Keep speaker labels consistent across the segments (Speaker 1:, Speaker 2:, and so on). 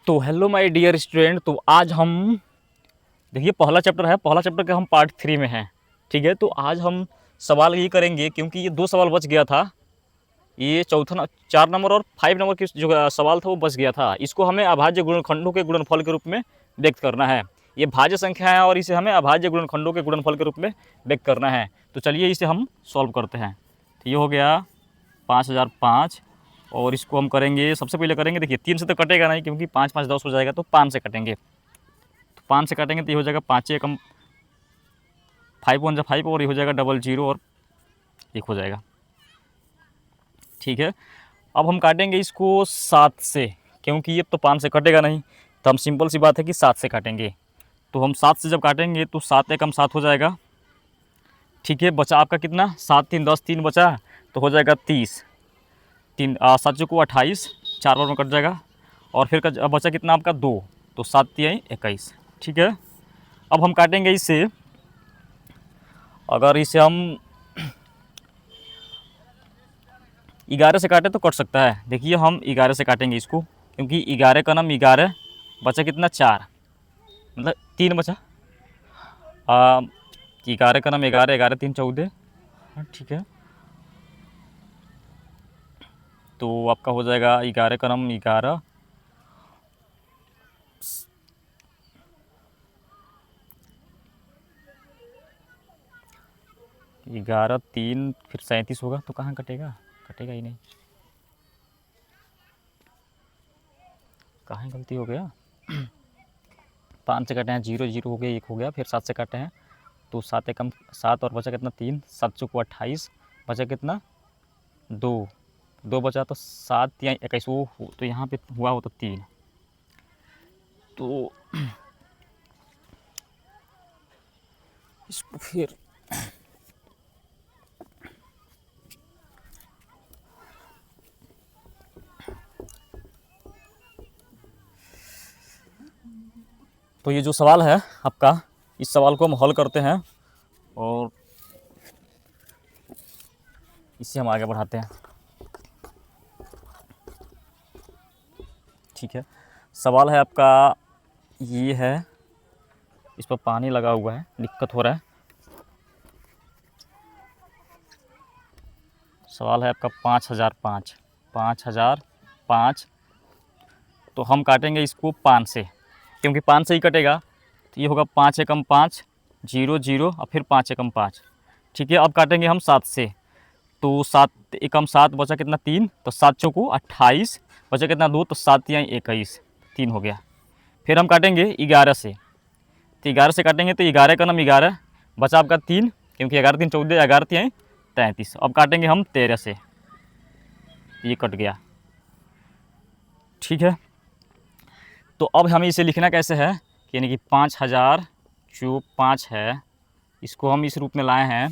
Speaker 1: तो hello my dear student. तो आज हम देखिए पहला चैप्टर है, पहला चैप्टर के हम पार्ट 3 में हैं। ठीक है, तो आज हम सवाल ये करेंगे क्योंकि ये 2 सवाल बच गया था। ये चौथा 4 नंबर और 5 नंबर की जो सवाल था वो बच गया था। इसको हमें अभाज्य गुणनखंडों के गुणनफल के रूप में व्यक्त करना है। ये भाज्य संख्या है और इसे हमें अभाज्य गुणनखंडों के गुणनफल के रूप में व्यक्त करना है। तो चलिए इसे हम सॉल्व करते हैं। तो ये हो गया 5005 और इसको हम करेंगे, सबसे पहले करेंगे, देखिए 3 से तो कटेगा नहीं क्योंकि 5 5 10 हो जाएगा, तो 5 से कटेंगे। तो 5 से काटेंगे तो ये हो जाएगा 5 एकम 5 1 5 और ये हो जाएगा 00 और 1 हो जाएगा। ठीक है, अब हम काटेंगे इसको 7 से, क्योंकि ये तो 5 से कटेगा नहीं, तो हम सिंपल सी बात है कि 7 से काटेंगे। तो हम 7 से जब काटेंगे तो 7 एकम 7 हो जाएगा। ठीक है, बचा आपका कितना, 7 3 10, 3 बचा तो हो जाएगा 30, 3 7 चौको 28, 4 बार में कट जाएगा और फिर बचा कितना आपका 2, तो 7 3 21। ठीक है, अब हम काटेंगे इसे, अगर इसे हम 11 से काटें तो कट सकता है। देखिए हम 11 से काटेंगे इसको, क्योंकि 11 का नाम 11, बचा कितना 4, मतलब 3 बचा। 11 का नाम 11, 11 3 14। हाँ ठीक है, तो आपका हो जाएगा 11 का नाम 11, 11 3 फिर 37 होगा, तो कहाँ कटेगा, कटेगा ही नहीं। कहाँ गलती हो गया 5 से काटे हैं 0 0 हो गया, 1 हो गया, फिर 7 से काटे हैं तो 7 एकम 7 और बचा कितना 3, 7 चौको 28, बचा कितना 2, 2 बचा तो 7 या 21, वो तो यहाँ पे हुआ हो तो 3, तो इसको फिर तो ये जो सवाल है आपका, इस सवाल को हम हल करते हैं और इसे हम आगे बढ़ाते हैं। ठीक है, सवाल है आपका ये है, इस पर पानी लगा हुआ है, दिक्कत हो रहा है। सवाल है आपका 5005, 5005। तो हम काटेंगे इसको 5 से, क्योंकि 5 से ही कटेगा, तो ये होगा 5 एकम 5 0 0 और फिर 5 एकम 5। ठीक है, अब काटेंगे हम 7 से, तो 7 एकम 7 बचा कितना 3, तो 7 चौको 28, बचा कितना 2, तो 7 या 21, 3 हो गया। फिर हम काटेंगे 11 से, तो 11 से काटेंगे तो 11 का नाम 11, बचा आपका 3, क्योंकि 11 3 14, 11 3 33। अब काटेंगे हम 13 से, ये कट गया। ठीक है, तो अब हमें इसे लिखना कैसे है, यानी कि 5000 जो 5 है, इसको हम इस रूप में लाए हैं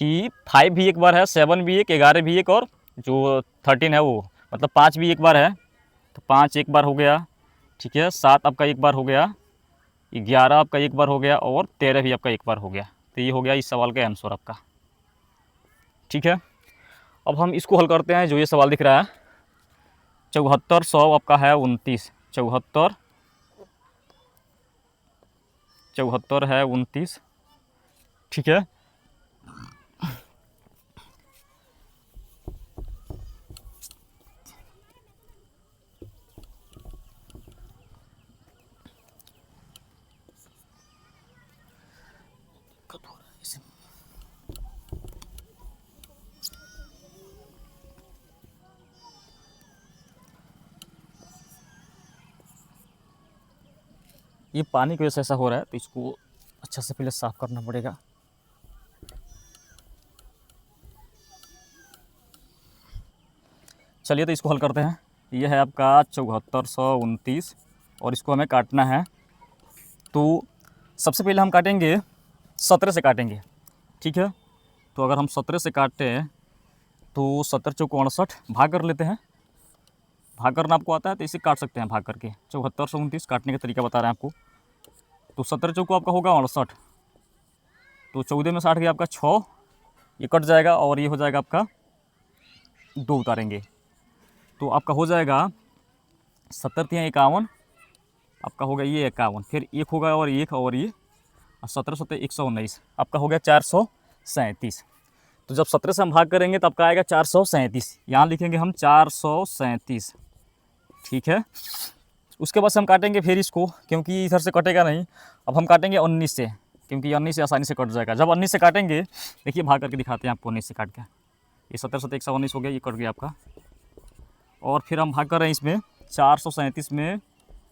Speaker 1: कि 5 भी एक बार है, 7 भी एक, 11 भी एक, और जो 13 है वो, मतलब 5 भी एक बार है, तो 5 एक बार हो गया। ठीक है, 7 आपका एक बार हो गया, 11 आपका एक बार हो गया और 13 भी आपका एक बार हो गया। तो ये हो गया इस सवाल का आंसर आपका। ठीक है, अब हम इसको हल करते हैं। जो ये सवाल दिख रहा है 7400 आपका है 29, 74 है 29। ठीक है, ये पानी की वजह से ऐसा हो रहा है, तो इसको अच्छा से पहले साफ़ करना पड़ेगा। चलिए तो इसको हल करते हैं। ये है आपका 7429 और इसको हमें काटना है। तो सबसे पहले हम काटेंगे 17 से काटेंगे। ठीक है, तो अगर हम 17 से काटते हैं तो 17 चौको 68, भाग कर लेते हैं। भाग करना आपको आता है तो इसे काट सकते हैं भाग करके। 7429 काटने का तरीका बता रहे हैं आपको। तो 17 चौको आपका होगा 68, तो 14 में 60 गया आपका 6, ये कट जाएगा और ये हो जाएगा आपका 2 उतारेंगे, तो आपका हो जाएगा 70 × 51, आपका हो गया ये 51, फिर एक होगा और एक और ये 17 17 119, आपका हो गया 437। तो जब 17 से हम भाग करेंगे तो आपका आएगा 437, यहाँ लिखेंगे हम 437, ठीक है। उसके बाद से हम काटेंगे फिर इसको, क्योंकि इधर से कटेगा नहीं। अब हम काटेंगे 19 से, क्योंकि 19 से आसानी से कट जाएगा। जब 19 से काटेंगे, देखिए भाग करके दिखाते हैं आपको 19 से काट के। ये 17 17 119 हो गया, ये कट गया आपका। और फिर हम भाग कर रहे हैं इसमें 437 में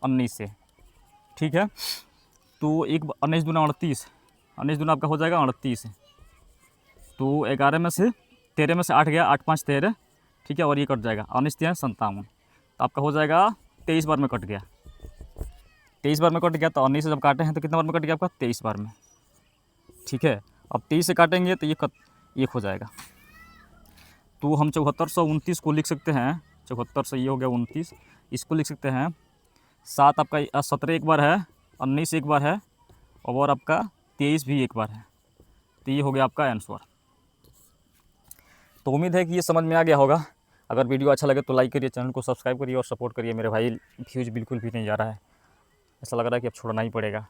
Speaker 1: 19 से, ठीक है। तो एक 19 दूना 38, 19 दूना आपका हो जाएगा 38। तो 11 में से 13 में से 8 गया, 8 5 13, ठीक है। और ये कट जाएगा 19 3 57, तो आपका हो जाएगा 23 बार में कट गया। 23 बार में कट गया, तो 19 से जब काटे हैं तो कितना बार में कट गया आपका? 23 बार में, ठीक है। अब 23 से काटेंगे तो ये एक हो जाएगा। तो हम 7429 को लिख सकते हैं, 74 से ये हो गया 29, इसको लिख सकते हैं 7 आपका 17 एक बार है, 19 एक बार है, और आपका 23 भी एक बार है। तो ये हो गया आपका आंसर। तो उम्मीद है कि ये समझ में आ गया होगा। अगर वीडियो अच्छा लगे तो लाइक करिए, चैनल को सब्सक्राइब करिए और सपोर्ट करिए। मेरे भाई व्यूज़ बिल्कुल भी नहीं जा रहा है, ऐसा लग रहा है कि अब छोड़ना ही पड़ेगा।